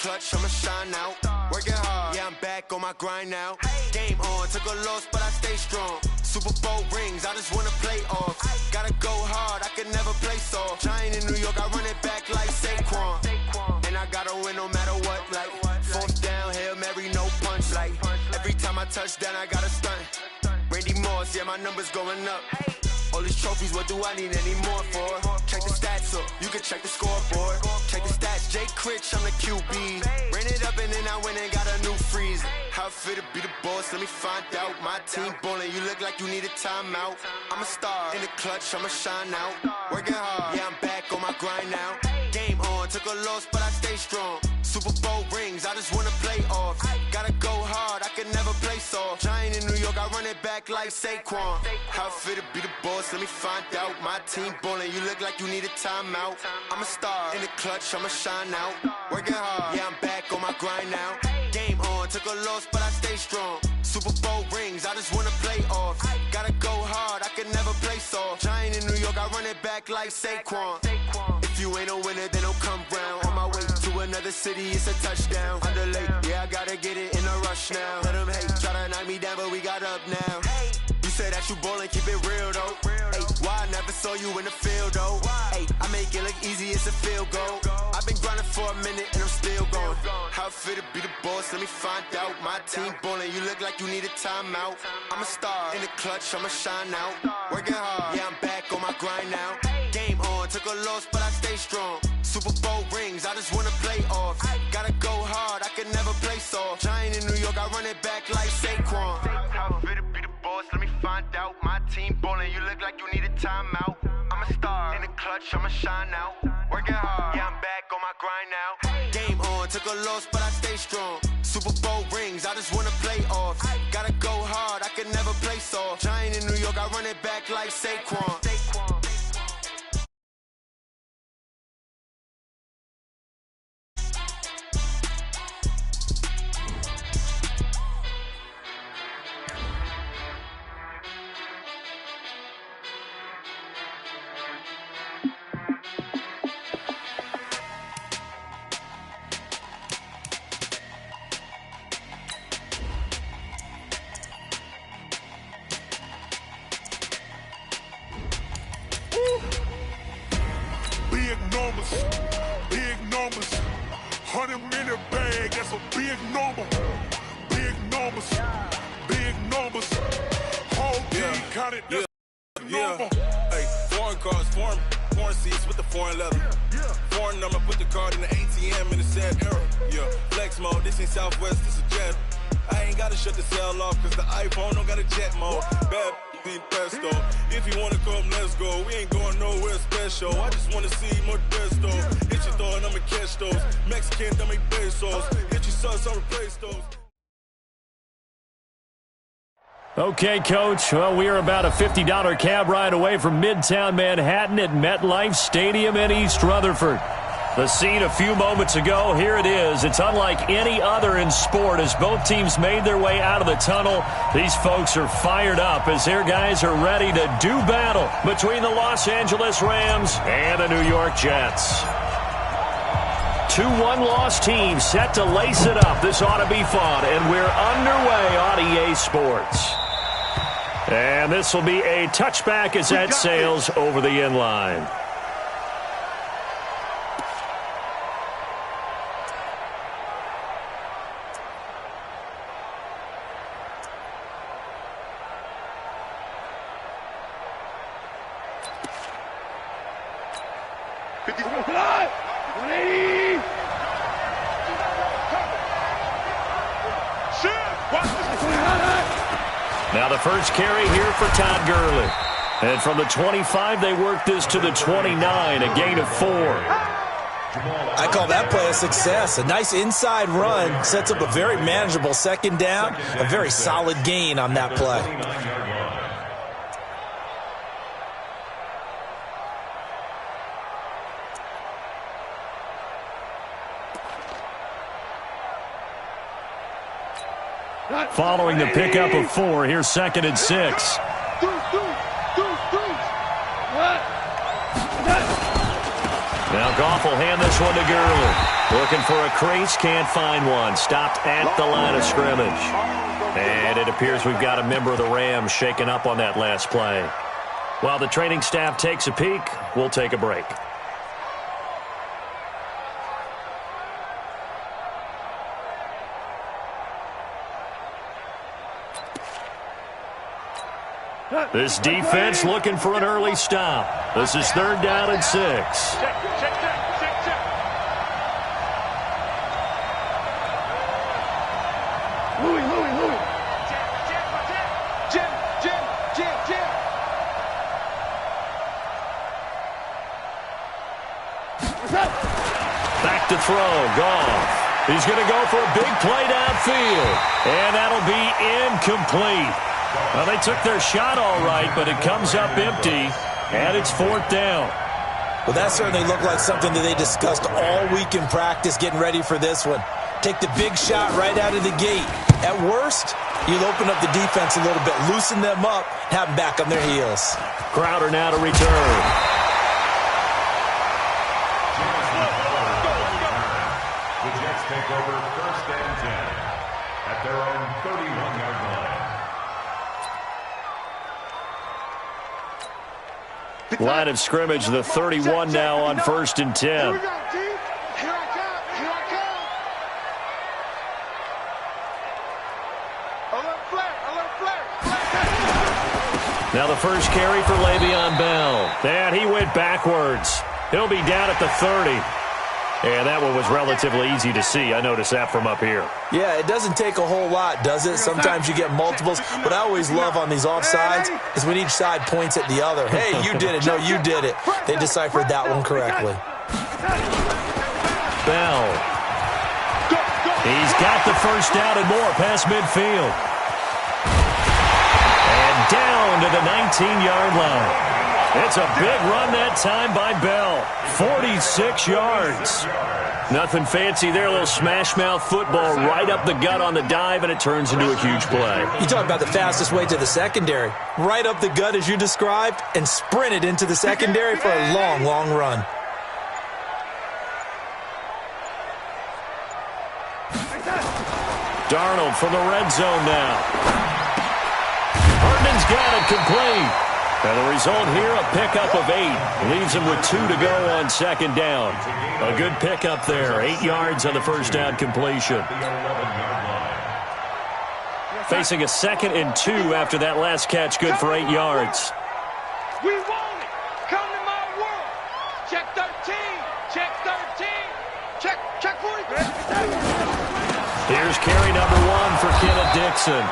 clutch, I'ma shine out. Working hard, yeah, I'm back on my grind now. Game on, took a loss, but I stay strong. Super Bowl rings, I just wanna play off. Gotta go hard, I can never play soft. Giant in New York, I run it back like Saquon. And I gotta win no matter what, like fourth down, Hail Mary, no punch. Like every time I touch down, I gotta stunt. Randy Moss, yeah, my numbers going up. All these trophies, what do I need any more for? Check the stats up, you can check the scoreboard. Check the stats, Jay Critch, I'm the QB. Ran it up and then I went and got a new freeze. How it feel to be the boss, let me find out. My team ballin', you look like you need a timeout. I'm a star, in the clutch, I'ma shine out. Working hard, yeah, I'm back on my grind now. Game on, took a loss, but I stay strong. Super Bowl rings, I just wanna play off. Gotta go hard, I can never play soft. Giant in New York, I run it back like Saquon. How it feel to be the boss, let me find out. My team ballin', you look like you need a timeout. I'm a star, in the clutch, I'ma shine out. Working hard, yeah, I'm back on my grind now. Game on, took a loss, but I stay strong. Super Bowl rings, I just wanna play off. Gotta go hard, I can never play soft. Giant in New York, I run it back like Saquon. If you ain't a winner, then don't come round. On my way to another city, it's a touchdown. Underlay, yeah, I gotta get it in a rush now. Let them hate, try to knock me down, but we got up now. You said that you ballin', keep it real though. Hey, why I never saw you in the field though? Hey, I make it look easy, it's a field goal. I've been grinding for a minute and I'm still going. How it feel to be the boss, let me find out. My team ballin', you look like you need a timeout. I'm a star, in the clutch, I'ma shine out. Working hard, yeah, I'm back on my grind now. Game on, took a loss, but I stay strong. Super Bowl rings, I just wanna play off. Gotta go hard, I can never play soft. Giant in New York, I run it back like Saquon. How it feel to be the boss, let me find out. My team ballin', you look like you need a timeout. I'm a star, in the clutch, I'ma shine out. Working hard, yeah, I'm back on my grind now. Game on, took a loss, but I stay strong. Super Bowl rings, I just wanna play off. Gotta go hard, I can never play soft. Giant in New York, I run it back like Saquon. Big numbers, 100-minute bag, that's a big number. Big numbers, whole team counted, that's a number. Hey, foreign cars, foreign seats with the foreign leather. Foreign number, put the card in the ATM in the sad era. Yeah, flex mode, this ain't Southwest, this a jet. I ain't gotta shut the cell off, cause the iPhone don't got a jet mode. Bad ain't pesto. If you wanna come, let's go. We ain't going nowhere special. I just wanna see more desto. Hit your throw and I'ma catch those. Mexican, don't make pesos. Hit your sauce, I'll replace those. Okay, Coach. Well, we are about a $50 cab ride away from Midtown Manhattan at MetLife Stadium in East Rutherford. The scene a few moments ago, here it is. It's unlike any other in sport as both teams made their way out of the tunnel. These folks are fired up as their guys are ready to do battle between the Los Angeles Rams and the New York Jets. Two one-loss teams set to lace it up. This ought to be fun, and we're underway on EA Sports. And this will be a touchback as that sails over the end line. Now the first carry here for Todd Gurley. And from the 25, they work this to the 29, a gain of 4. I call that play a success. A nice inside run sets up a very manageable second down, a very solid gain on that play. Following the pickup of 4, here's 2nd and 6. Now Goff will hand this one to Gurley. Looking for a crease, can't find one. Stopped at the line of scrimmage. And it appears we've got a member of the Rams shaken up on that last play. While the training staff takes a peek, we'll take a break. This defense looking for an early stop. This is 3rd down and 6. Back to throw, Goff. He's going to go for a big play downfield. And that'll be incomplete. Well, they took their shot all right, but it comes up empty, and it's 4th down. Well, that certainly looked like something that they discussed all week in practice getting ready for this one. Take the big shot right out of the gate. At worst, you'll open up the defense a little bit, loosen them up, have them back on their heels. Crowder now to return. The Jets take over 1st and 10 at their own 31-yard line. Line of scrimmage, the 31 now on 1st and 10. Here we go, T. Here I come. Here I come. Alert flag. Alert flag. Now the first carry for Le'Veon Bell. And he went backwards. He'll be down at the 30. And that one was relatively easy to see. I noticed that from up here. Yeah, it doesn't take a whole lot, does it? Sometimes you get multiples. What I always love on these offsides is when each side points at the other. Hey, you did it. No, you did it. They deciphered that one correctly. Bell. He's got the first down and more past midfield. And down to the 19-yard line. It's a big run that time by Bell. 46 yards. Nothing fancy there. A little smash-mouth football right up the gut on the dive, and it turns into a huge play. You talk about the fastest way to the secondary. Right up the gut as you described and sprinted into the secondary for a long, long run. Darnold from the red zone now. Herndon's got it complete. And the result here, a pickup of 8. Leaves him with 2 to go on 2nd down. A good pickup there. 8 yards on the first down completion. Facing a 2nd and 2 after that last catch. Good for 8 yards. We want it. Come to my world. Check 13. Check 13. Check 40. Here's carry number 1 for Kenneth Dixon.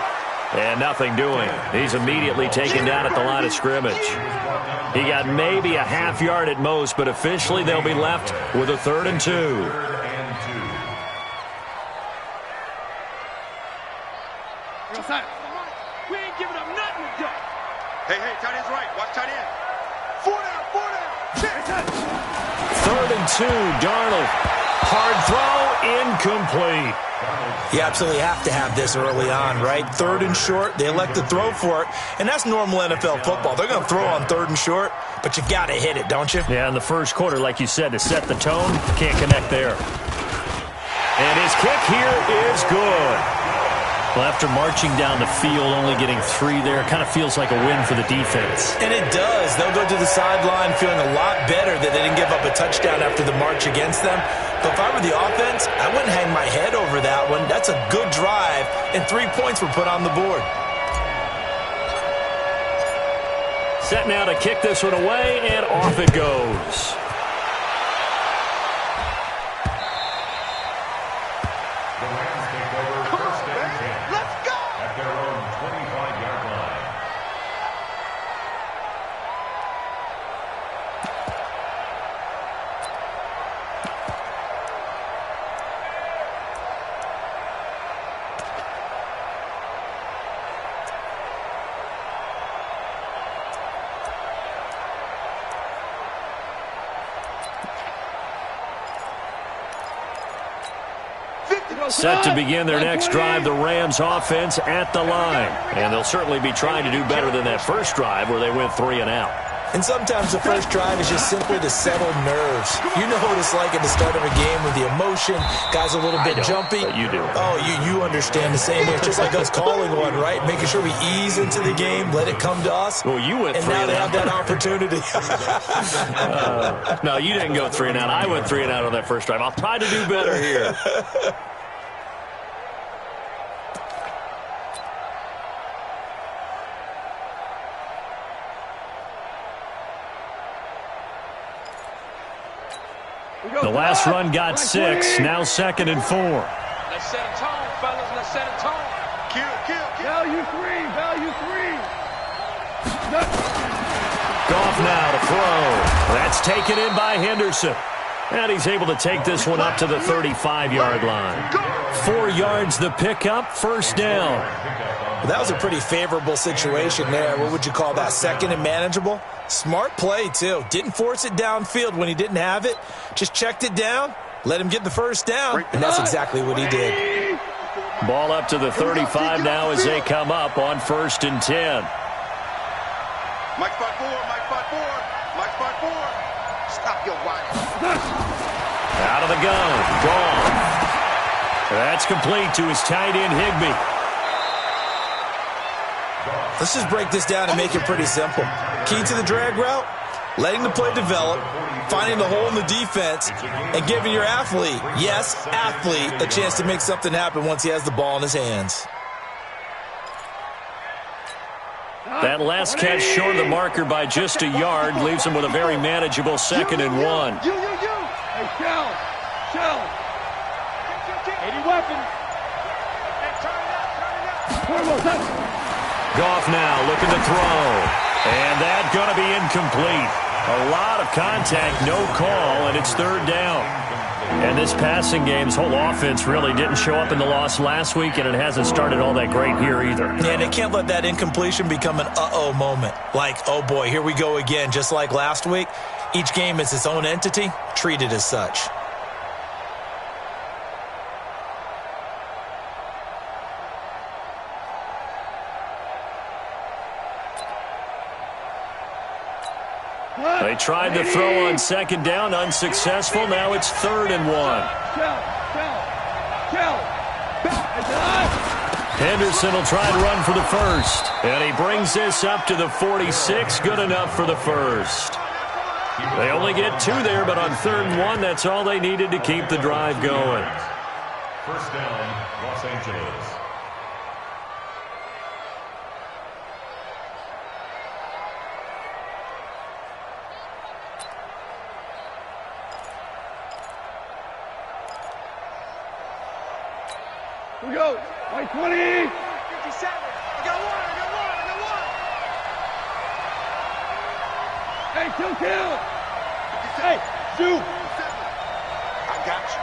And nothing doing. He's immediately taken down at the line of scrimmage. He got maybe a half yard at most, but officially they'll be left with a 3rd and 2. We ain't giving up nothing today. Hey, tight end's right. Watch tight end. 4 down. 3rd and 2, Darnold. Hard throw, incomplete. You absolutely have to have this early on, right? 3rd and short, they elect to throw for it, and that's normal NFL football. They're going to throw on 3rd and short, but you got to hit it, don't you? Yeah, in the first quarter, like you said, to set the tone, can't connect there. And his kick here is good. Well, after marching down the field, only getting 3 there, kind of feels like a win for the defense. And it does. They'll go to the sideline feeling a lot better that they didn't give up a touchdown after the march against them. But if I were the offense, I wouldn't hang my head over that one. That's a good drive, and 3 points were put on the board. Set now to kick this one away, and off it goes. The Rams take over 1st and 10 at their own 25-yard line. Set to begin their next drive, the Rams offense at the line. And they'll certainly be trying to do better than that first drive where they went 3 and out. And sometimes the first drive is just simply to settle nerves. You know what it's like at the start of a game with the emotion. Guys a little bit jumpy. But you do. Oh, you understand the same way. It's just like us calling one, right? Making sure we ease into the game, let it come to us. Well, you went and 3 now and they out. have that opportunity. No, you didn't go 3 and out. I went 3 and out on that first drive. I'll try to do better here. The last run got 6. Now 2nd and 4. Let's set a tone, fellas. Let's set a tone. Kill. Value 3. Goff now to throw. That's taken in by Henderson. And he's able to take this one up to the 35-yard line. 4 yards the pickup, first down. Well, that was a pretty favorable situation there. What would you call that? 2nd and manageable? Smart play, too. Didn't force it downfield when he didn't have it. Just checked it down, let him get the first down, and that's exactly what he did. Ball up to the 35 now as they come up on 1st and 10. Mike 5-4. Stop your whining. Out of the gun, gone. That's complete to his tight end, Higbee. Let's just break this down and make it pretty simple. Key to the drag route, letting the play develop, finding the hole in the defense, and giving your athlete, yes, athlete, a chance to make something happen once he has the ball in his hands. That last catch short of the marker by just a yard leaves him with a very manageable 2nd and 1. Hey, shell. 80 weapons. Hey, turn it up. Goff now looking to throw. And that's going to be incomplete. A lot of contact, no call, and it's 3rd down. And this passing game's whole offense really didn't show up in the loss last week, and it hasn't started all that great here either. Yeah, and they can't let that incompletion become an uh-oh moment. Like, oh boy, here we go again, just like last week. Each game is its own entity, treated as such. They tried to throw on 2nd down, unsuccessful. Now it's 3rd and 1. Henderson will try to run for the first. And he brings this up to the 46. Good enough for the first. They only get 2 there, but on 3rd and 1, that's all they needed to keep the drive going. First down, Los Angeles. Here we go. White 20. 57. I got one. Hey, kill. Hey, shoot. I got you.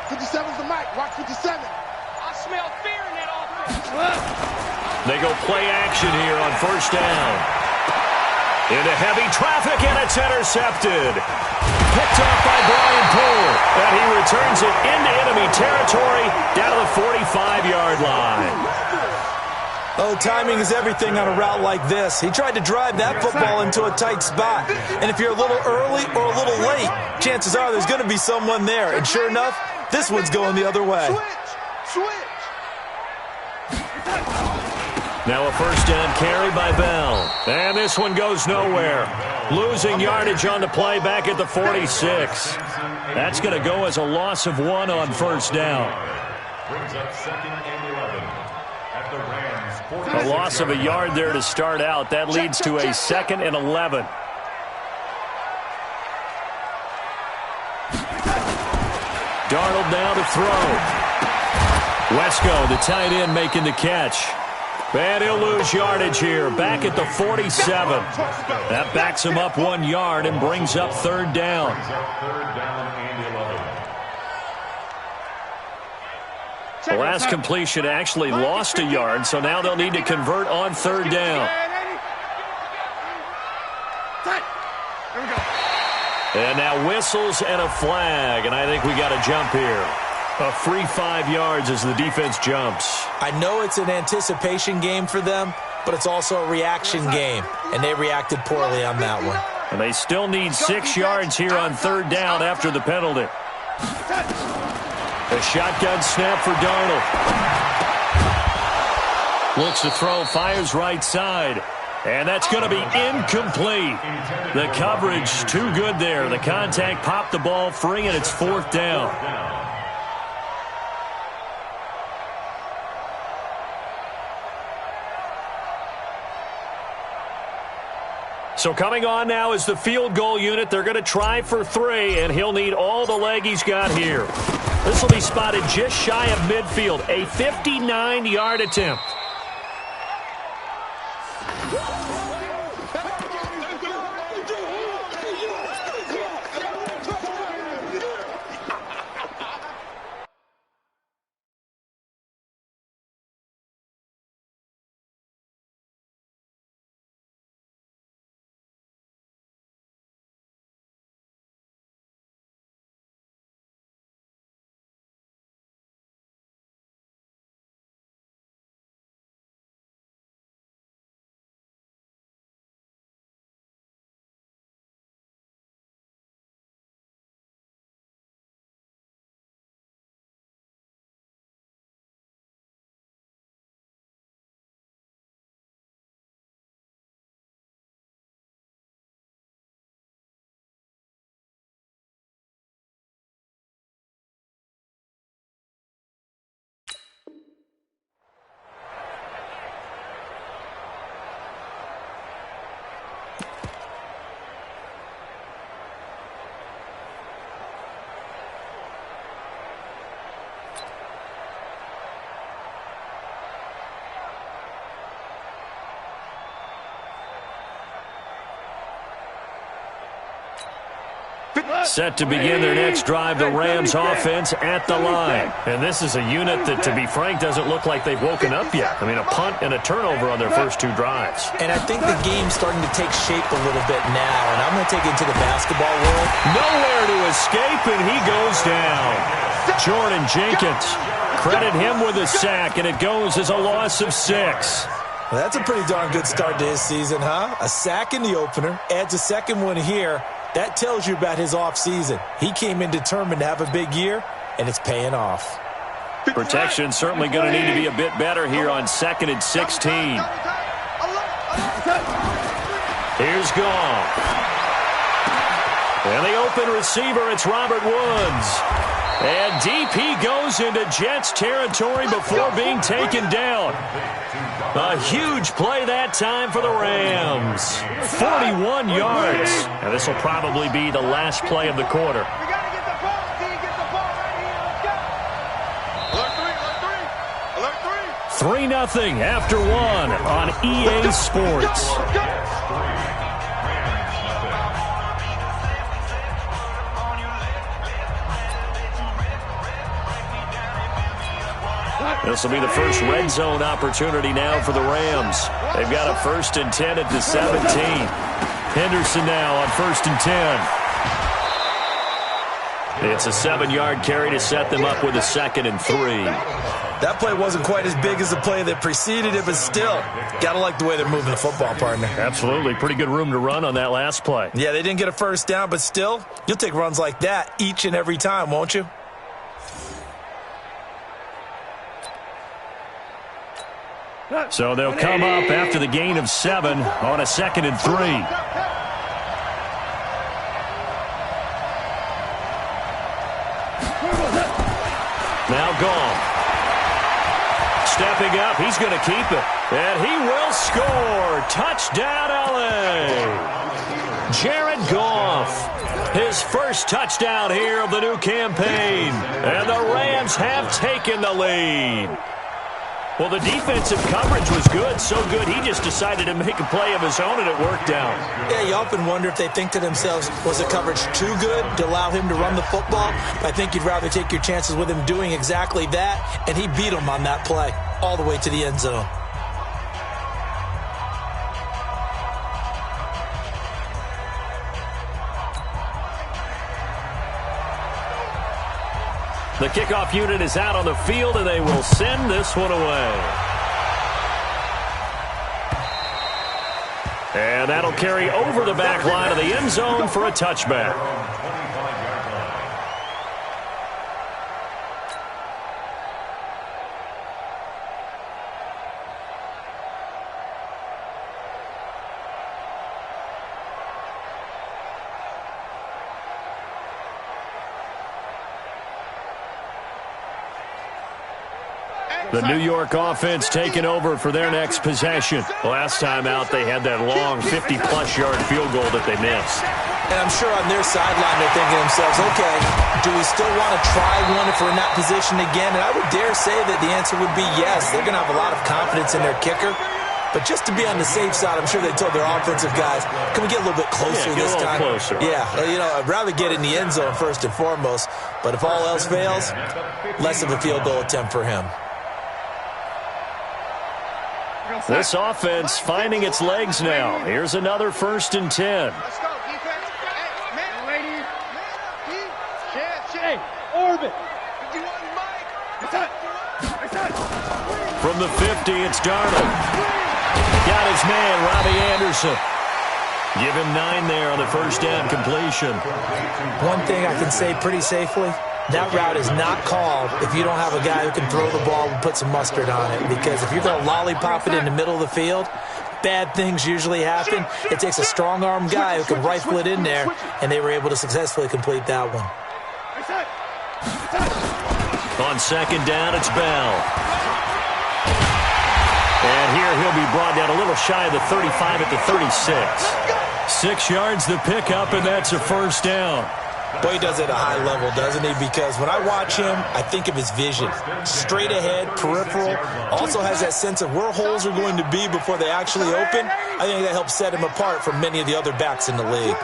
57's the mic. Watch 57. I smell fear in that offense. They go play action here on 1st down. Into heavy traffic, and it's intercepted. Picked off by Brian Poole, and he returns it into enemy territory down to the 45-yard line. Oh, timing is everything on a route like this. He tried to drive that football into a tight spot. And if you're a little early or a little late, chances are there's going to be someone there. And sure enough, this one's going the other way. Switch. Now a 1st down carry by Bell. And this one goes nowhere. Losing yardage on the play back at the 46. That's going to go as a loss of 1 on 1st down. Brings up 2nd and 11 at the Rams. A loss of a yard there to start out. That leads to a 2nd and 11. Darnold now to throw. Wesco, the tight end, making the catch. And he'll lose yardage here, back at the 47. That backs him up 1 yard and brings up 3rd down. The last completion actually lost a yard, so now they'll need to convert on 3rd down. And now whistles and a flag, and I think we got a jump here. A free 5 yards as the defense jumps. I know it's an anticipation game for them, but it's also a reaction game, and they reacted poorly on that one. And they still need 6 yards here on 3rd down after the penalty. A shotgun snap for Darnold. Looks to throw, fires right side. And that's going to be incomplete. The coverage too good there. The contact popped the ball free, and it's 4th down. So coming on now is the field goal unit. They're going to try for 3, and he'll need all the leg he's got here. This will be spotted just shy of midfield. A 59-yard attempt. Set to begin their next drive, the Rams offense at the line. And this is a unit that, to be frank, doesn't look like they've woken up yet. I mean, a punt and a turnover on their first 2 drives. And I think the game's starting to take shape a little bit now, and I'm going to take it to the basketball world. Nowhere to escape, and he goes down. Jordan Jenkins, credit him with a sack, and it goes as a loss of 6. Well, that's a pretty darn good start to his season, huh? A sack in the opener, adds a second one here. That tells you about his offseason. He came in determined to have a big year, and it's paying off. Protection certainly going to need to be a bit better here on 2nd and 16. Here's Goff. And the open receiver, it's Robert Woods. And deep he goes into Jets territory before being taken down. A huge play that time for the Rams. 41 yards. And this will probably be the last play of the quarter. We got to get the ball, D. Get the ball right here. Let's go. Alert 3. 3-0 after 1 on EA Sports. This will be the first red zone opportunity now for the Rams. They've got a 1st and 10 at the 17. Henderson now on 1st and 10. It's a 7-yard carry to set them up with a 2nd and 3. That play wasn't quite as big as the play that preceded it, but still, got to like the way they're moving the football, partner. Absolutely. Pretty good room to run on that last play. Yeah, they didn't get a 1st down, but still, you'll take runs like that each and every time, won't you? So they'll come up after the gain of 7 on a 2nd and 3. Now Goff. Stepping up, he's going to keep it. And he will score. Touchdown, L.A. Jared Goff. His first touchdown here of the new campaign. And the Rams have taken the lead. Well, the defensive coverage was good, so good he just decided to make a play of his own, and it worked out. Yeah, you often wonder if they think to themselves, was the coverage too good to allow him to run the football? I think you'd rather take your chances with him doing exactly that, and he beat him on that play all the way to the end zone. The kickoff unit is out on the field, and they will send this one away. And that'll carry over the back line of the end zone for a touchback. The New York offense taking over for their next possession. Last time out, they had that long 50-plus yard field goal that they missed. And I'm sure on their sideline they're thinking to themselves, okay, do we still want to try one if we're in that position again? And I would dare say that the answer would be yes. They're going to have a lot of confidence in their kicker. But just to be on the safe side, I'm sure they told their offensive guys, can we get a little bit closer this time? Closer. Yeah, I'd rather get in the end zone first and foremost. But if all else fails, less of a field goal attempt for him. This offense finding its legs now. Here's another 1st and 10. Let's go, defense. Hey, ladies. Hey, orbit. From the 50, it's Darnold. Got his man, Robbie Anderson. Give him 9 there on the first down completion. One thing I can say pretty safely, that route is not called if you don't have a guy who can throw the ball and put some mustard on it. Because if you're going to lollipop it in the middle of the field, bad things usually happen. It takes a strong-arm guy who can rifle it in there, and they were able to successfully complete that one. On second down, it's Bell. And here he'll be brought down a little shy of the 35 at the 36. 6 yards the pickup, and that's a first down. Boy, he does it at a high level, doesn't he? Because when I watch him, I think of his vision. Straight ahead, peripheral. Also has that sense of where holes are going to be before they actually open. I think that helps set him apart from many of the other backs in the league.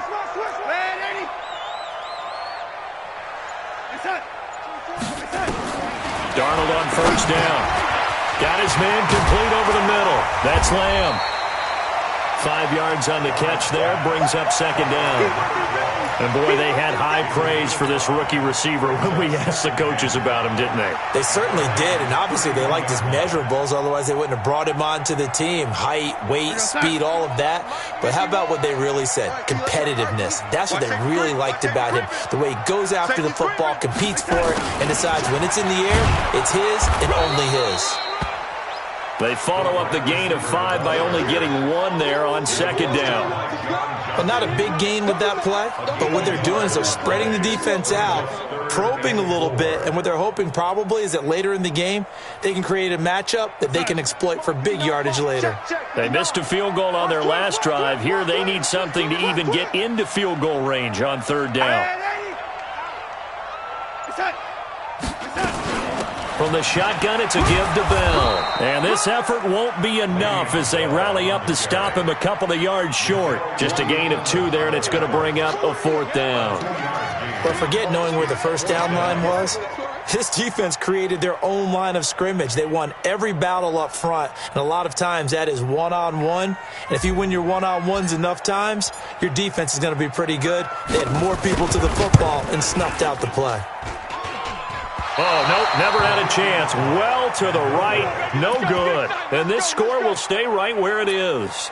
Darnold on first down. Got his man complete over the middle. That's Lamb. 5 yards on the catch there. Brings up second down. And, boy, they had high praise for this rookie receiver when we asked the coaches about him, didn't they? They certainly did, and obviously they liked his measurables. Otherwise, they wouldn't have brought him onto the team. Height, weight, speed, all of that. But how about what they really said? Competitiveness. That's what they really liked about him. The way he goes after the football, competes for it, and decides when it's in the air, it's his and only his. They follow up the gain of 5 by only getting 1 there on second down. But not a big gain with that play. But what they're doing is they're spreading the defense out, probing a little bit, and what they're hoping probably is that later in the game, they can create a matchup that they can exploit for big yardage later. They missed a field goal on their last drive. Here they need something to even get into field goal range on third down. From the shotgun, it's a give to Bell. And this effort won't be enough as they rally up to stop him a couple of yards short. Just a gain of 2 there, and it's going to bring up a 4th down. But forget knowing where the first down line was. This defense created their own line of scrimmage. They won every battle up front, and a lot of times that is one-on-one. And if you win your one-on-ones enough times, your defense is going to be pretty good. They had more people to the football and snuffed out the play. Oh, nope, never had a chance. Well to the right, no good. And this score will stay right where it is.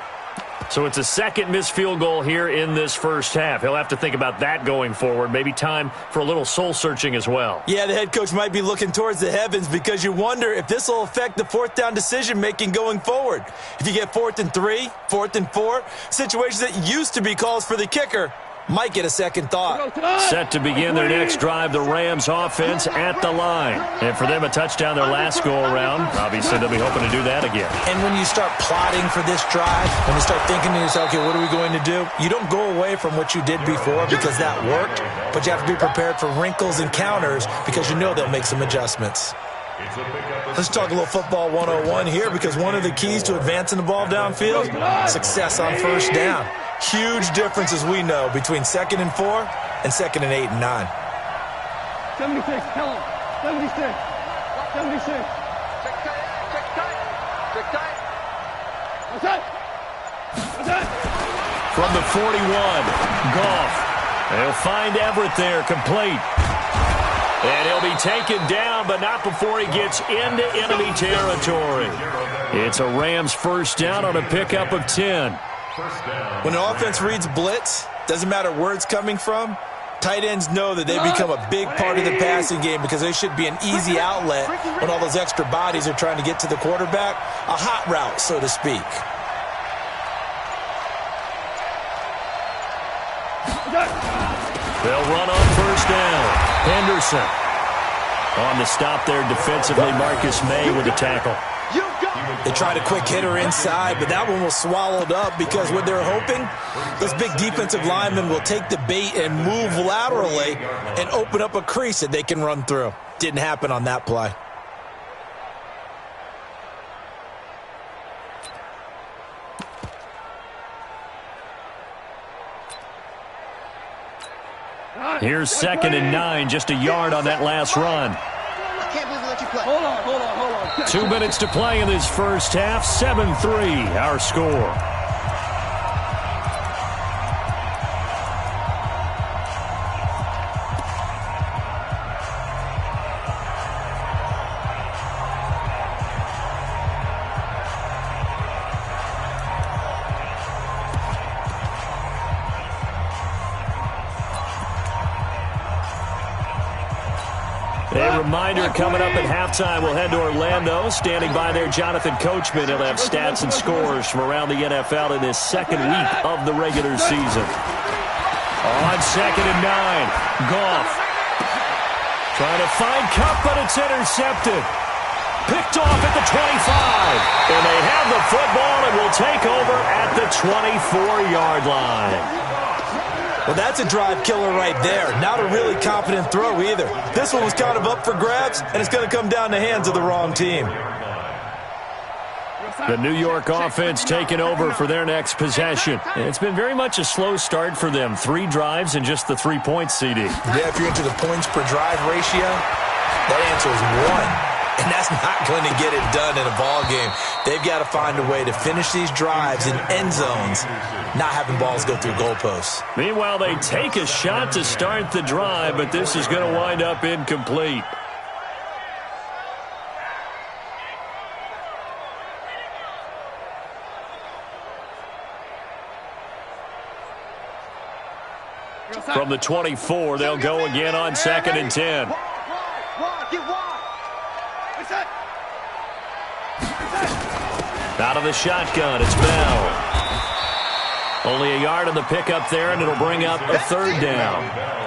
So it's a second missed field goal here in this first half. He'll have to think about that going forward. Maybe time for a little soul-searching as well. Yeah, the head coach might be looking towards the heavens because you wonder if this will affect the 4th down decision-making going forward. If you get 4th and 3, 4th and 4, situations that used to be calls for the kicker might get a second thought. Set to begin their next drive, the Rams offense at the line. And for them, a touchdown their last go-around. Obviously, they'll be hoping to do that again. And when you start plotting for this drive, when you start thinking to yourself, okay, what are we going to do? You don't go away from what you did before because that worked, but you have to be prepared for wrinkles and counters because you know they'll make some adjustments. Let's talk a little football 101 here because one of the keys to advancing the ball downfield, success on first down. Huge difference, as we know, between 2nd and 4 and 2nd and 8 and 9. 76, tell him. 76. 76. Check tight. What's that? From the 41, Goff. They'll find Everett there, complete. And he'll be taken down, but not before he gets into enemy territory. It's a Rams first down on a pickup of 10. When an offense reads blitz, doesn't matter where it's coming from, tight ends know that they become a big part of the passing game because they should be an easy outlet when all those extra bodies are trying to get to the quarterback. A hot route, so to speak. They'll run on first down. Henderson. On the stop there defensively, Marcus May with the tackle. They tried a quick hitter inside, but that one was swallowed up because what they're hoping, those big defensive linemen will take the bait and move laterally and open up a crease that they can run through. Didn't happen on that play. Here's 2nd and 9, just a yard on that last run. Hold on. 2 minutes to play in this first half. 7-3, our score. A reminder coming up at halftime, we'll head to Orlando. Standing by there, Jonathan Coachman. He'll have stats and scores from around the NFL in this second week of the regular season. On 2nd and 9, Goff trying to find Kupp, but it's intercepted. Picked off at the 25. And they have the football and will take over at the 24-yard line. Well, that's a drive killer right there. Not a really confident throw either. This one was kind of up for grabs, and it's going to come down the hands of the wrong team. The New York offense taking over for their next possession. And it's been very much a slow start for them. 3 drives and just the 3 points, CD. Yeah, if you're into the points per drive ratio, that answer is 1. And that's not going to get it done in a ball game. They've got to find a way to finish these drives in end zones, not having balls go through goalposts. Meanwhile, they take a shot to start the drive, but this is going to wind up incomplete. From the 24, they'll go again on 2nd and 10. Out of the shotgun, it's Bell. Only a yard on the pickup there, and it'll bring up a 3rd down.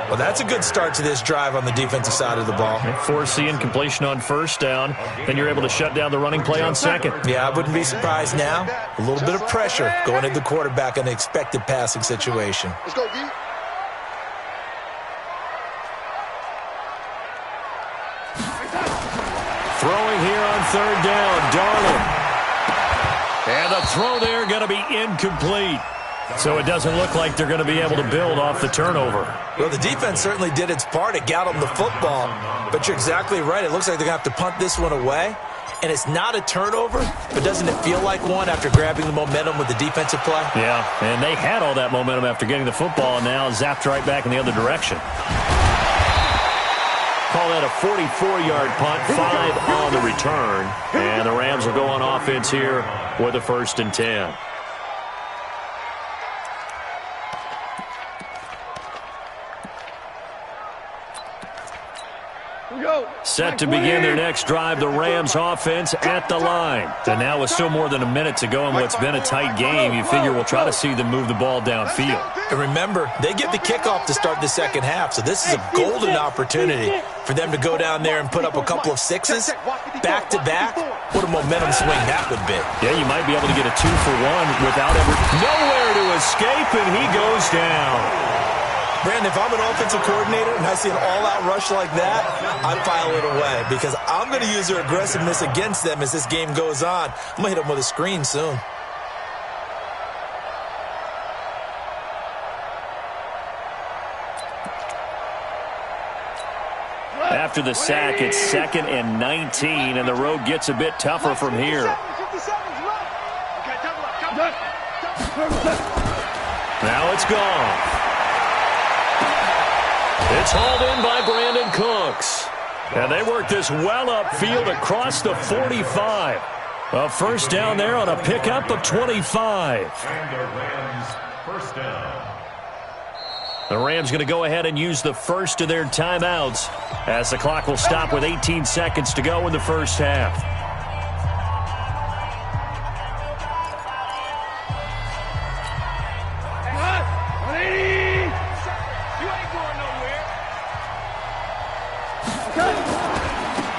Well, that's a good start to this drive on the defensive side of the ball. Forcing completion on 1st down, then you're able to shut down the running play on 2nd. Yeah, I wouldn't be surprised now. A little bit of pressure going at the quarterback in an expected passing situation. Let's go, D. Throwing here on 3rd down, Darnold. And the throw there going to be incomplete. So it doesn't look like they're going to be able to build off the turnover. Well, the defense certainly did its part. It got them the football. But you're exactly right. It looks like they're going to have to punt this one away. And it's not a turnover, but doesn't it feel like one after grabbing the momentum with the defensive play? Yeah, and they had all that momentum after getting the football and now zapped right back in the other direction. Call that a 44-yard punt, 5 on the return. And the Rams will go on offense here with a 1st and 10. Set to begin their next drive, the Rams offense at the line. And now with still more than a minute to go in what's been a tight game, you figure we'll try to see them move the ball downfield. And remember, they get the kickoff to start the second half, so this is a golden opportunity for them to go down there and put up a couple of 6s back-to-back. What a momentum swing that would be. Yeah, you might be able to get a 2-for-1 without ever nowhere to escape, and he goes down. Brandon, if I'm an offensive coordinator and I see an all-out rush like that, I file it away because I'm going to use their aggressiveness against them as this game goes on. I'm going to hit them with a screen soon. After the sack, it's 2nd and 19, and the road gets a bit tougher from here. Now it's gone. It's hauled in by Brandon Cooks. And they work this well upfield across the 45. A first down there on a pickup of 25. And the Rams first down. The Rams going to go ahead and use the first of their timeouts as the clock will stop with 18 seconds to go in the first half.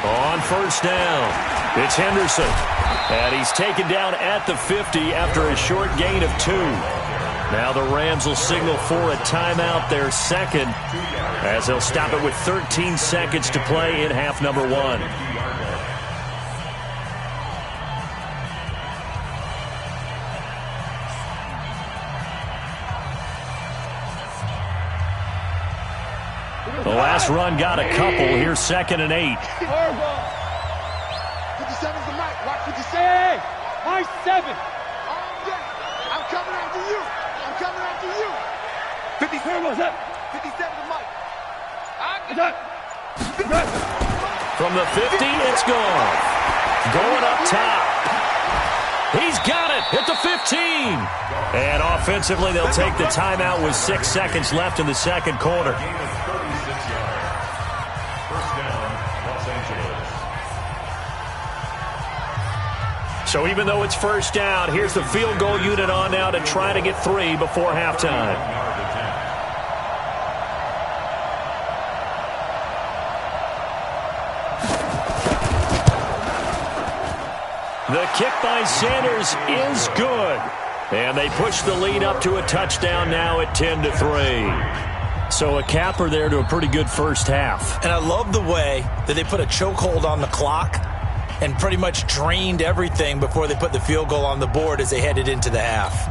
On first down, it's Henderson. And he's taken down at the 50 after a short gain of 2. Now the Rams will signal for a timeout, their second, as they'll stop it with 13 seconds to play in half number 1. The last run got a couple. Here's 2nd and 8. 57's the mic. Watch 57. Hey, my 7. I'm coming after you. I'm coming after you. 57 was up. 57's the mic. From the 50, it's gone. Going up top. He's got it at the 15. And offensively, they'll take the timeout with 6 seconds left in the second quarter. Gain of 36 yards. First down, Los Angeles. So even though it's first down, here's the field goal unit on now to try to get 3 before halftime. The kick by Sanders is good. And they push the lead up to a touchdown now at 10-3. So a capper there to a pretty good first half. And I love the way that they put a chokehold on the clock and pretty much drained everything before they put the field goal on the board as they headed into the half.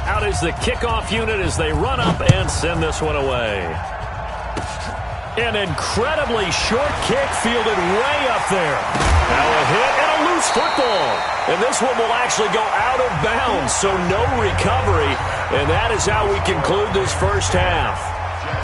Out is the kickoff unit as they run up and send this one away. An incredibly short kick fielded way up there. Now a hit and a loose football. And this one will actually go out of bounds, so no recovery. And that is how we conclude this first half.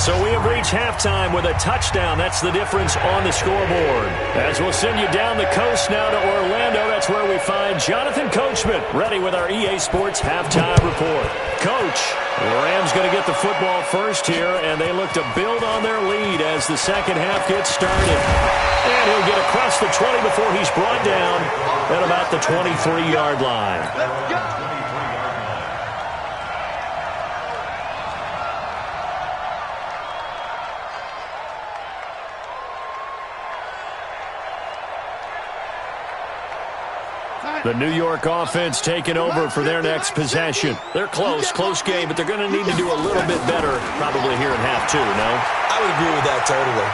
So we have reached halftime with a touchdown. That's the difference on the scoreboard. As we'll send you down the coast now to Orlando, that's where we find Jonathan Coachman ready with our EA Sports halftime report. Coach, the Rams going to get the football first here, and they look to build on their lead as the second half gets started. And he'll get across the 20 before he's brought down at about the 23-yard line. The New York offense taking over for their next possession. They're close game, but they're going to need to do a little bit better probably here in half 2, no? I would agree with that totally.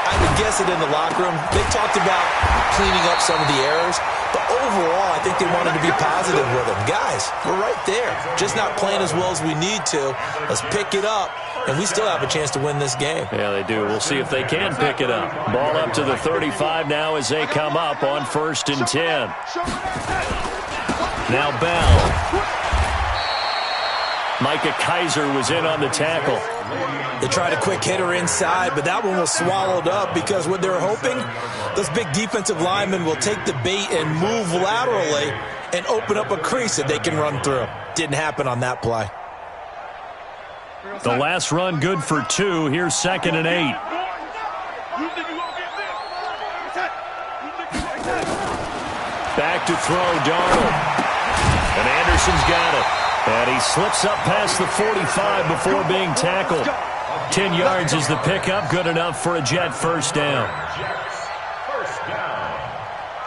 I would guess it in the locker room. They talked about cleaning up some of the errors, but overall, I think they wanted to be positive with them. Guys, we're right there. Just not playing as well as we need to. Let's pick it up, and we still have a chance to win this game. Yeah, they do. We'll see if they can pick it up. Ball up to the 35 now as they come up on 1st and 10. Now Bell. Micah Kaiser was in on the tackle. They tried a quick hitter inside, but that one was swallowed up because what they're hoping, those big defensive linemen will take the bait and move laterally and open up a crease that they can run through. Didn't happen on that play. The last run good for 2. Here's 2nd and 8. Back to throw, Darnold. And Anderson's got it. And he slips up past the 45 before being tackled. 10 yards is the pickup. Good enough for a Jet first down. Jets first down.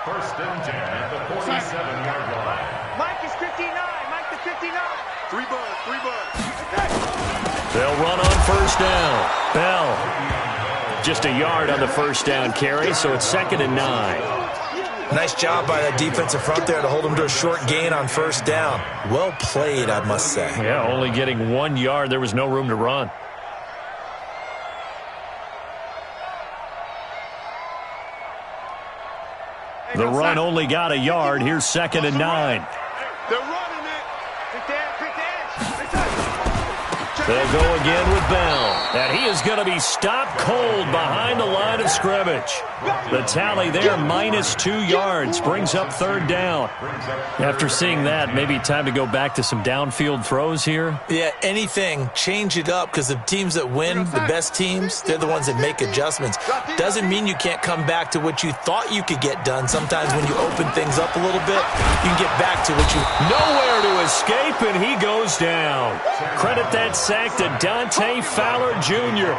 1st and 10 at the 47-yard line. Mike is 59. Mike is 59. 3 buds. They'll run on first down. Bell. Just a yard on the first down carry, so it's 2nd and 9. Nice job by that defensive front there to hold them to a short gain on first down. Well played, I must say. Yeah, only getting 1 yard. There was no room to run. The run only got a yard. Here's 2nd and 9. They're running it. Quick dash. They'll go again with Bell. And he is going to be stopped cold behind the line of scrimmage. The tally there, -2 yards, brings up third down. After seeing that, maybe time to go back to some downfield throws here. Yeah, anything, change it up, because the teams that win, the best teams, they're the ones that make adjustments. Doesn't mean you can't come back to what you thought you could get done. Sometimes when you open things up a little bit, you can get back to what you... Nowhere to escape, and he goes down. Credit that sack to Dante Fowler Jr.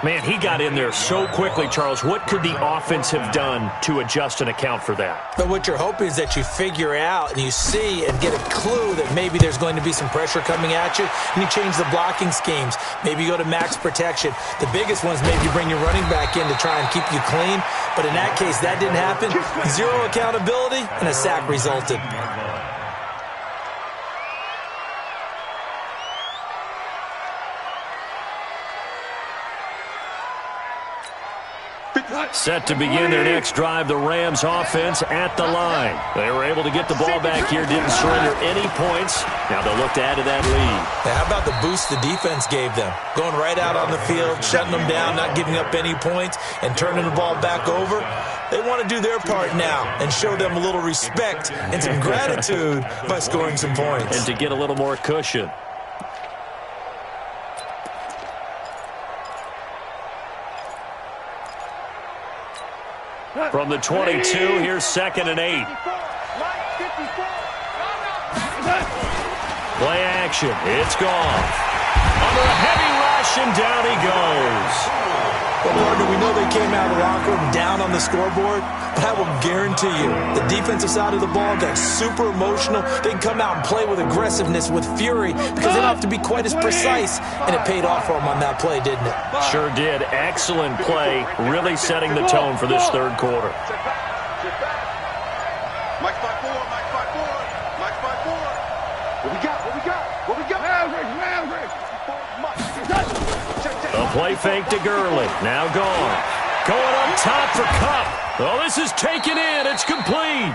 Man, he got in there so quickly, Charles. What could the offense have done to adjust and account for that? But what you're hoping is that you figure out and you see and get a clue that maybe there's going to be some pressure coming at you, and you change the blocking schemes. Maybe you go to max protection. The biggest one's maybe you bring your running back in to try and keep you clean. But in that case, that didn't happen. Zero accountability, and a sack resulted. Set to begin their next drive, the Rams offense at the line. They were able to get the ball back here, didn't surrender any points. Now they'll look to add to that lead. Now, how about the boost the defense gave them? Going right out on the field, shutting them down, not giving up any points, and turning the ball back over. They want to do their part now and show them a little respect and some gratitude by scoring some points. And to get a little more cushion. From the 22, here's 2nd and 8. Play action. It's gone. Under a heavy rush, and down he goes. Well, partner, we know they came out of the locker room down on the scoreboard, but I will guarantee you the defensive side of the ball got super emotional. They can come out and play with aggressiveness, with fury, because they don't have to be quite as precise, and it paid off for them on that play, didn't it? Sure did. Excellent play, really setting the tone for this third quarter. Mike 5-4, Mike 5-4, Mike 5-4. What we got? What we got? What we got? Maverick. A play fake to Gurley. Now gone. Going up top for Kupp. Oh, this is taken in. It's complete.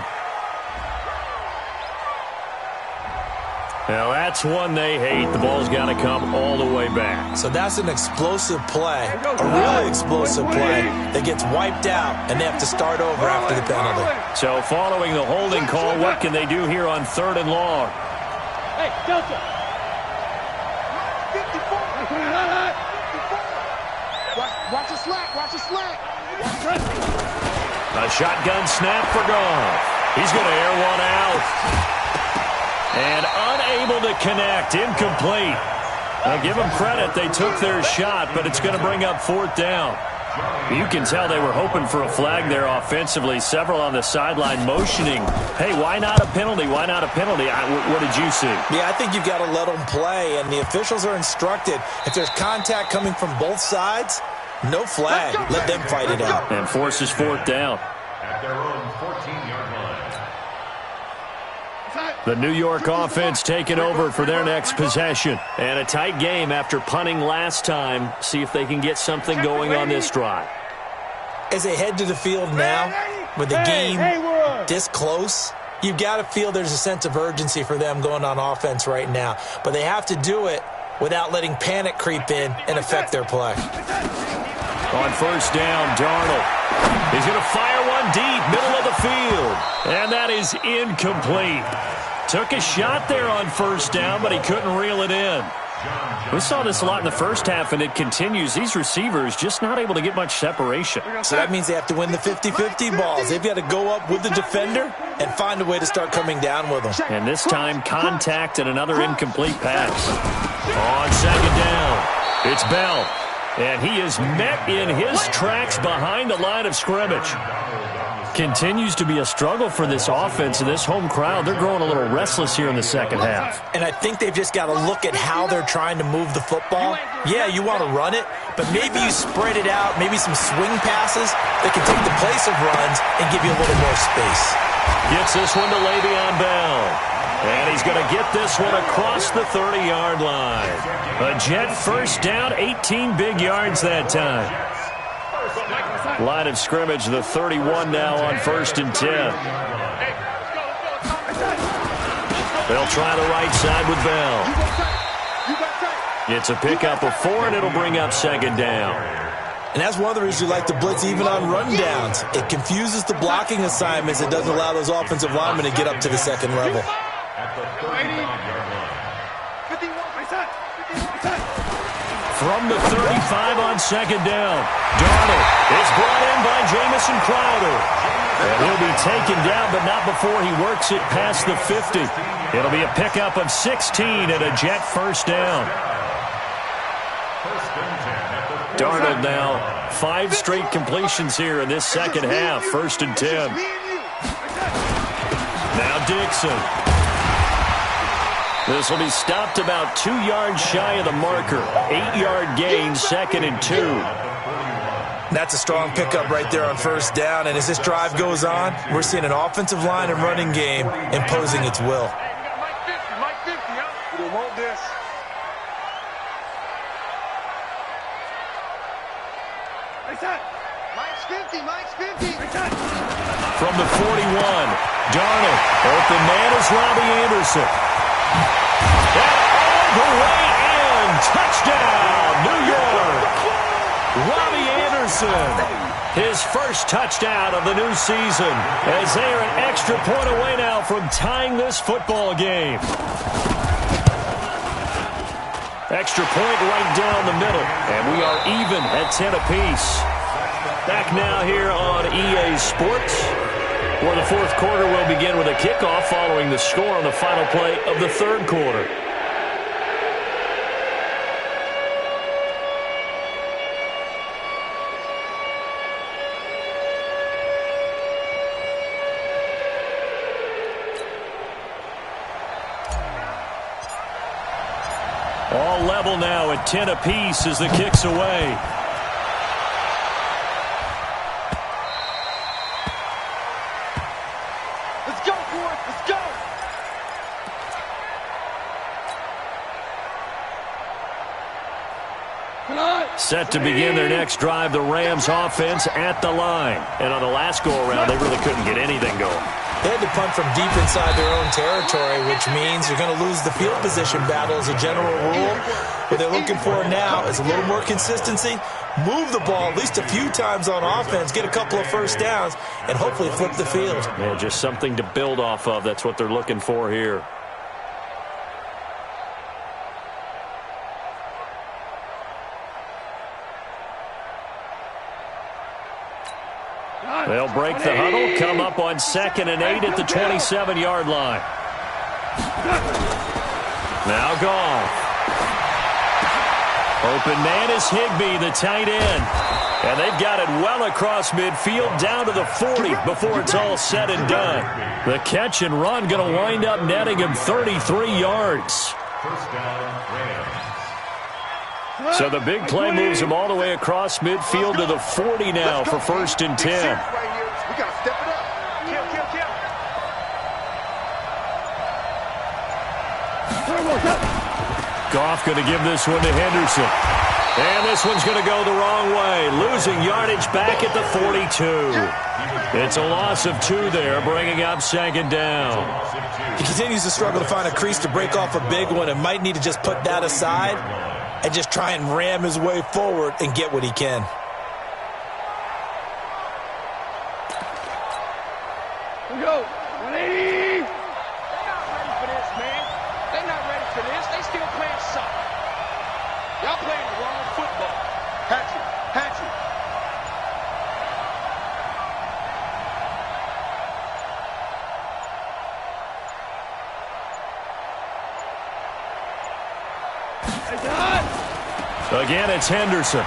Now, that's one they hate. The ball's got to come all the way back. So that's an explosive play, a really explosive play that gets wiped out, and they have to start over after the penalty. So following the holding call, what can they do here on 3rd and long? Hey, Delta. Watch the slack, watch the slack. A shotgun snap for Goff. He's going to air one out. And unable to connect, incomplete. Now give them credit, they took their shot, but it's going to bring up 4th down. You can tell they were hoping for a flag there offensively. Several on the sideline motioning, hey, why not a penalty? Why not a penalty? What did you see? Yeah, I think you've got to let them play, and the officials are instructed. If there's contact coming from both sides, no flag. Let them fight it out. And forces 4th down. At their own 14-yard line. The New York offense taking over for their next possession. And a tight game after punting last time. See if they can get something going on this drive. As they head to the field now, with the game this close, you've got to feel there's a sense of urgency for them going on offense right now. But they have to do it without letting panic creep in and affect their play. On 1st down, Darnold. He's going to fire one deep, middle of the field. And that is incomplete. Took a shot there on 1st down, but he couldn't reel it in. We saw this a lot in the first half, and it continues. These receivers just not able to get much separation. So that means they have to win the 50-50 balls. They've got to go up with the defender and find a way to start coming down with them. And this time, contact and another incomplete pass. On 2nd down, it's Bell. And he is met in his tracks behind the line of scrimmage. Continues to be a struggle for this offense and this home crowd. They're growing a little restless here in the second half. And I think they've just got to look at how they're trying to move the football. Yeah, you want to run it, but maybe you spread it out, maybe some swing passes that can take the place of runs and give you a little more space. Gets this one to Le'Veon Bell. And he's going to get this one across the 30-yard line. A Jet 1st down, 18 big yards that time. Line of scrimmage, the 31 now on 1st and 10. They'll try the right side with Bell. It's a pickup of 4, and it'll bring up second down. And that's one of the reasons you like to blitz even on rundowns. It confuses the blocking assignments. It doesn't allow those offensive linemen to get up to the second level. From the 35 on second down, Darnold is brought in by Jamison Crowder. And he'll be taken down, but not before he works it past the 50. It'll be a pickup of 16 and a Jet first down. Darnold now 5 straight completions here in this second half. 1st and 10. Now Dixon. This will be stopped about 2 yards shy of the marker. 8-yard gain, 2nd and 2. That's a strong pickup right there on 1st down. And as this drive goes on, we're seeing an offensive line and running game imposing its will. Mike 50, huh? We don't want this. Mike's 50. From the 41, Darnold. Open man is Robbie Anderson. And all the way in. Touchdown, New York. Robbie Anderson. His first touchdown of the new season, as they are an extra point away now from tying this football game. Extra point right down the middle, and we are even at 10 apiece. Back now here on EA Sports, where the 4th quarter will begin with a kickoff following the score on the final play of the 3rd quarter. All level now at 10 apiece as the kick's away. Let's go, boys. Let's go. Set to begin their next drive, the Rams offense at the line. And on the last go-around, they really couldn't get anything going. They had to punt from deep inside their own territory, which means you're going to lose the field position battle as a general rule. What they're looking for now is a little more consistency, move the ball at least a few times on offense, get a couple of 1st downs, and hopefully flip the field. Yeah, just something to build off of. That's what they're looking for here. They'll break the huddle, come up on 2nd and 8 at the 27-yard line. Now Goff. Open man is Higbee, the tight end. And they've got it well across midfield down to the 40 before it's all said and done. The catch and run going to wind up netting him 33 yards. So the big play moves him all the way across midfield to the 40 now for 1st and 10. We got to step it up. Goff going to give this one to Henderson. And this one's going to go the wrong way. Losing yardage back at the 42. It's a loss of 2 there, bringing up 2nd down. He continues to struggle to find a crease to break off a big one and might need to just put that aside and just try and ram his way forward and get what he can. Here we go. 180. They're not ready for this, man. They're not ready for this. They still playing soccer. Y'all playing the wrong football. Hatchet. Again, it's Henderson.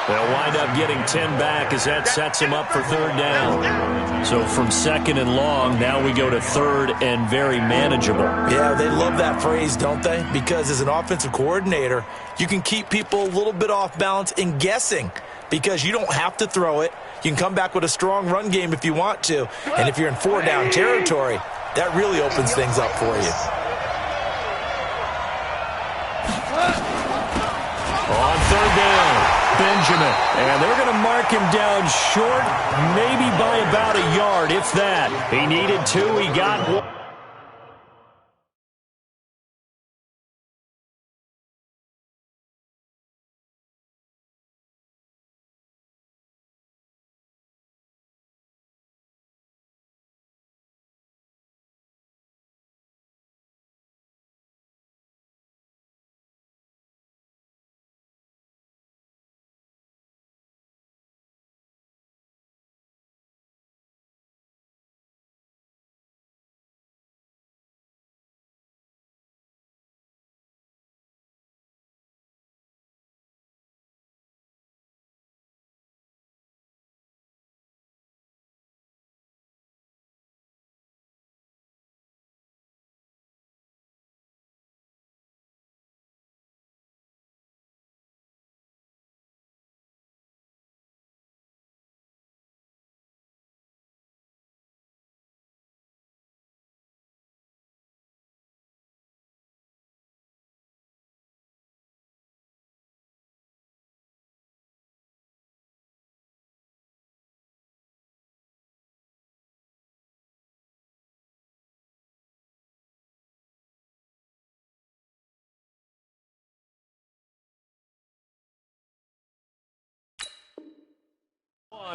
They'll wind up getting 10 back as that sets him up for 3rd down. So from 2nd and long, now we go to 3rd and very manageable. Yeah, they love that phrase, don't they? Because as an offensive coordinator, you can keep people a little bit off balance and guessing because you don't have to throw it. You can come back with a strong run game if you want to. And if you're in 4-down territory, that really opens things up for you. On 3rd down, Benjamin. And they're going to mark him down short, maybe by about a yard, if that. He needed 2, he got 1.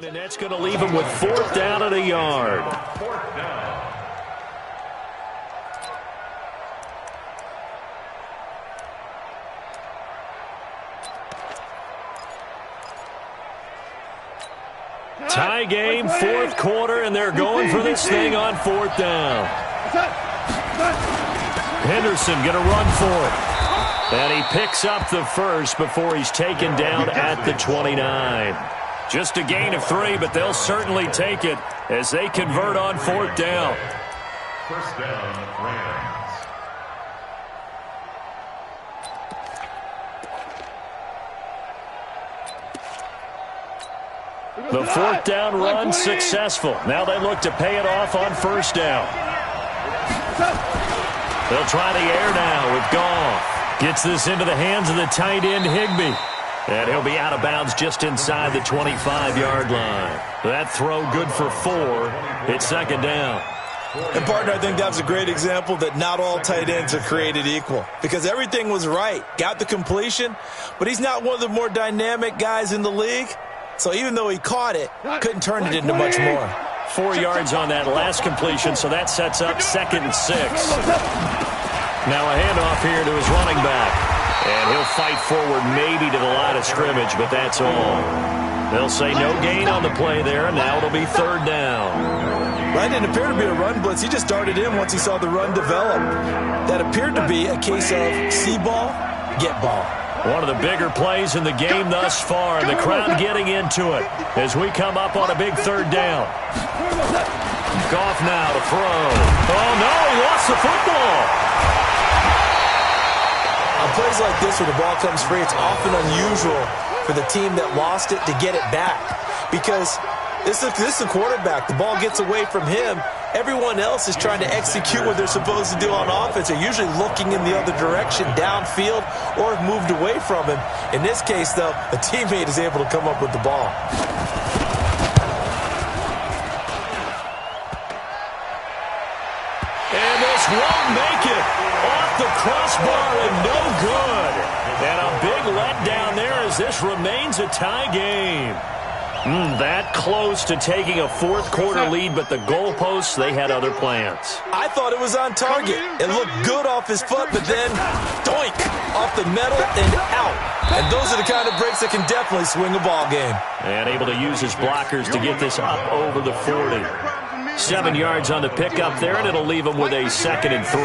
And that's going to leave him with 4th down and a yard. 4th down. Tie game, 4th quarter, and they're going for this thing on 4th down. Henderson going to run for it. And he picks up the first before he's taken down at the 29. Just a gain of 3, but they'll certainly take it as they convert on 4th down. 1st down, Rams. The 4th down run successful. Now they look to pay it off on 1st down. They'll try the air now with Goff. Gets this into the hands of the tight end, Higbee. And he'll be out of bounds just inside the 25-yard line. That throw good for 4. It's 2nd down. And, partner, I think that was a great example that not all tight ends are created equal. Because everything was right. Got the completion, but he's not one of the more dynamic guys in the league. So even though he caught it, couldn't turn it into much more. 4 yards on that last completion, so that sets up 2nd and 6. Now a handoff here to his running back. And he'll fight forward maybe to the line of scrimmage, but that's all. They'll say no gain on the play there, and now it'll be 3rd down. Right, didn't appear to be a run blitz. He just darted in once he saw the run develop. That appeared to be a case of see ball, get ball. One of the bigger plays in the game thus far. The crowd getting into it as we come up on a big 3rd down. Goff now to throw. Oh, no, he lost the football. On plays like this where the ball comes free, it's often unusual for the team that lost it to get it back. Because this is the quarterback. The ball gets away from him. Everyone else is trying to execute what they're supposed to do on offense. They're usually looking in the other direction, downfield, or have moved away from him. In this case, though, a teammate is able to come up with the ball. And this won't make it. Off the crossbar and no good. And a big letdown there as this remains a tie game. That close to taking a 4th quarter lead, but the goalposts, they had other plans. I thought it was on target. It looked good off his foot, but then, doink, off the metal and out. And those are the kind of breaks that can definitely swing a ball game. And able to use his blockers to get this up over the 40. 7 yards on the pickup there, and it'll leave him with a 2nd and 3.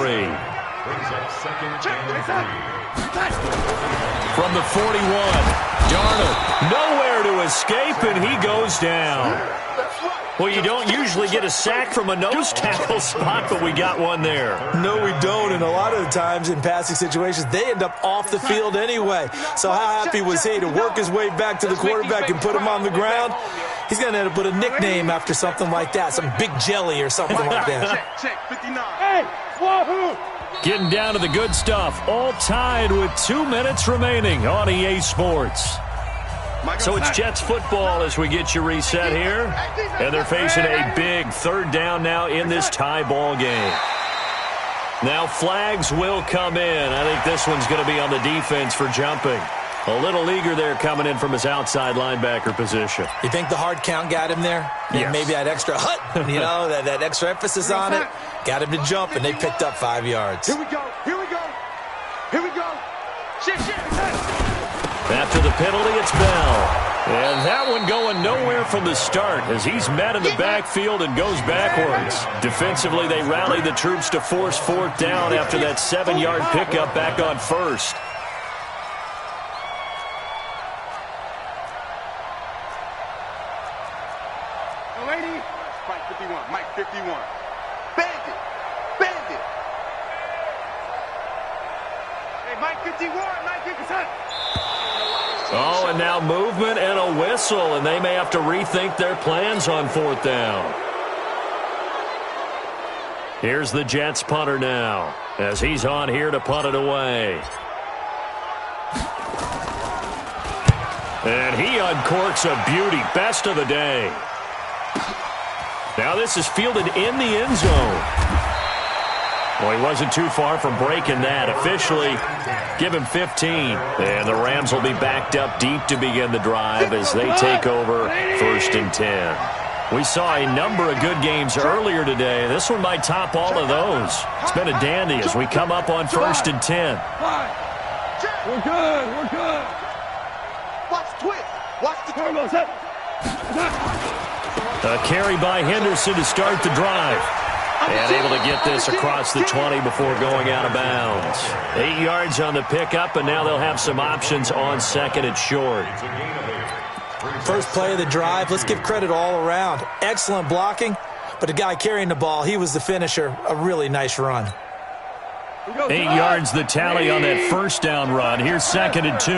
Brings up 2nd and 3. From the 41, Darnold, nowhere to escape, and he goes down. Well, you don't usually get a sack from a nose tackle spot, but we got one there. No, we don't, and a lot of the times in passing situations, they end up off the field anyway. So how happy was he to work his way back to the quarterback and put him on the ground? He's going to end up with a nickname after something like that, some Big Jelly or something like that. Check, 59. Hey, wahoo! Getting down to the good stuff, all tied with 2 minutes remaining on EA Sports. So it's Jets football as we get you reset here. And they're facing a big 3rd down now in this tie ball game. Now flags will come in. I think this one's going to be on the defense for jumping. A little eager there coming in from his outside linebacker position. You think the hard count got him there? Yes. Maybe that extra that extra emphasis on it got him to jump, and they picked up 5 yards. Here we go. Here we go. Here we go. Shit. After the penalty, it's Bell. And that one going nowhere from the start as he's met in the backfield and goes backwards. Defensively, they rallied the troops to force 4th down after that 7-yard pickup back on 1st. Mike 51. Bandit. Hey, Mike 51. Mike 51. Oh, and now movement and a whistle, and they may have to rethink their plans on 4th down. Here's the Jets punter now as he's on here to punt it away. And he uncorks a beauty. Best of the day. Now this is fielded in the end zone. Well, he wasn't too far from breaking that. Officially, give him 15. And the Rams will be backed up deep to begin the drive as they take over 1st and 10. We saw a number of good games earlier today. This one might top all of those. It's been a dandy as we come up on 1st and 10. We're good. We're good. Watch the twist. Watch the twist. A carry by Henderson to start the drive. And able to get this across the 20 before going out of bounds. 8 yards on the pickup, and now they'll have some options on 2nd and short. First play of the drive, let's give credit all around. Excellent blocking, but the guy carrying the ball, he was the finisher. A really nice run. 8 yards the tally on that first down run. Here's 2nd and 2.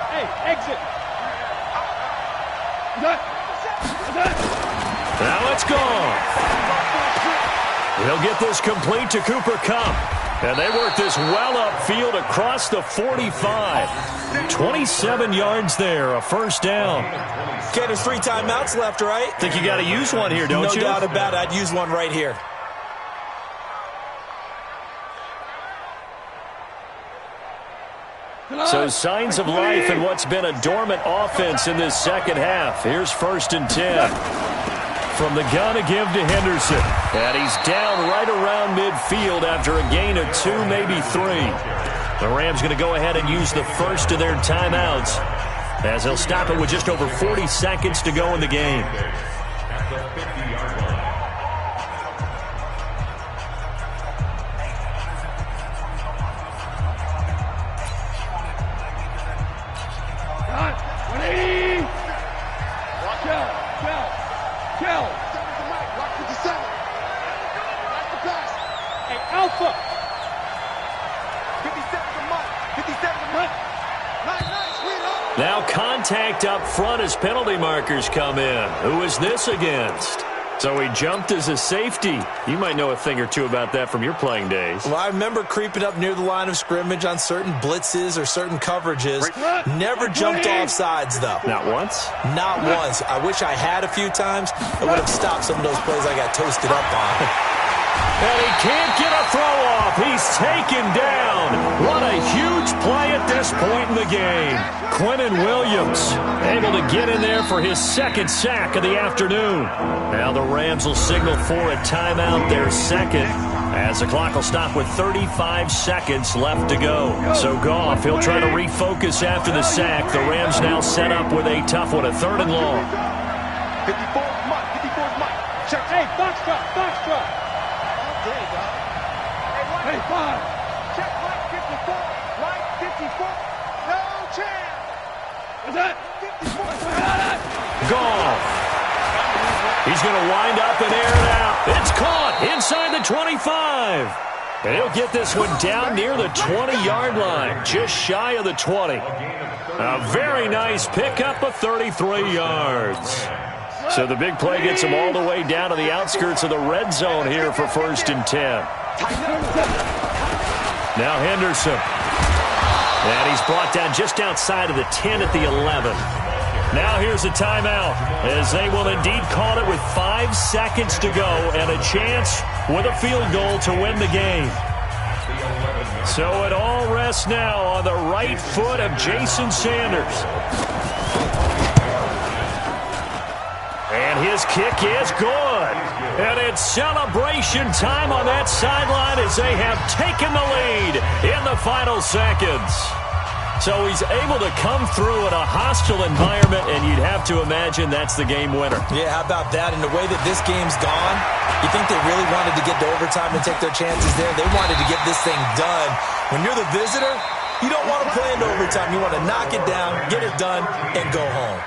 Hey, exit. Now it's gone. He'll get this complete to Cooper Kupp. And they work this well upfield across the 45. 27 yards there, a first down. Okay, there's 3 timeouts left, right? Think you got to use one here, don't you? No doubt about it. I'd use one right here. So signs of life in what's been a dormant offense in this second half. Here's 1st and 10. From the gun to give to Henderson. And he's down right around midfield after a gain of 2, maybe 3. The Rams going to go ahead and use the first of their timeouts as they'll stop it with just over 40 seconds to go in the game. Now contact up front as penalty markers come in. Who is this against? So he jumped as a safety. You might know a thing or two about that from your playing days. Well, I remember creeping up near the line of scrimmage on certain blitzes or certain coverages. Never jumped off sides, though. Not once? Not once. I wish I had a few times. It would have stopped some of those plays I got toasted up on. And he can't get a throw off. He's taken down. What a huge play at this point in the game. Quinnen Williams able to get in there for his 2nd sack of the afternoon. Now the Rams will signal for a timeout, their 2nd, as the clock will stop with 35 seconds left to go. So Goff, he'll try to refocus after the sack. The Rams now set up with a tough one, a 3rd and long. 54 Mike. Check. Hey, box drop. Hey, 5. Check Mike 54. Mike 54. No chance. What's that? 54. Goff. He's going to wind up and air it out. It's caught inside the 25. And he'll get this one down near the 20-yard line, just shy of the 20. A very nice pickup of 33 yards. So the big play gets him all the way down to the outskirts of the red zone here for 1st and 10. Now Henderson. And he's brought down just outside of the 10 at the 11. Now here's a timeout as they will indeed call it with 5 seconds to go and a chance with a field goal to win the game. So it all rests now on the right foot of Jason Sanders. And his kick is good. And it's celebration time on that sideline as they have taken the lead in the final seconds. So he's able to come through in a hostile environment, and you'd have to imagine that's the game winner. Yeah, how about that? And the way that this game's gone, you think they really wanted to get to overtime and take their chances there? They wanted to get this thing done. When you're the visitor, you don't want to play into overtime. You want to knock it down, get it done, and go home.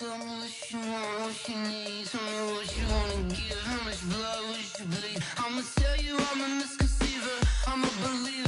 Tell me what you want, what you need. Tell me what you wanna give. How much blood would you bleed? I'ma tell you I'm a misconceiver. I'm a believer.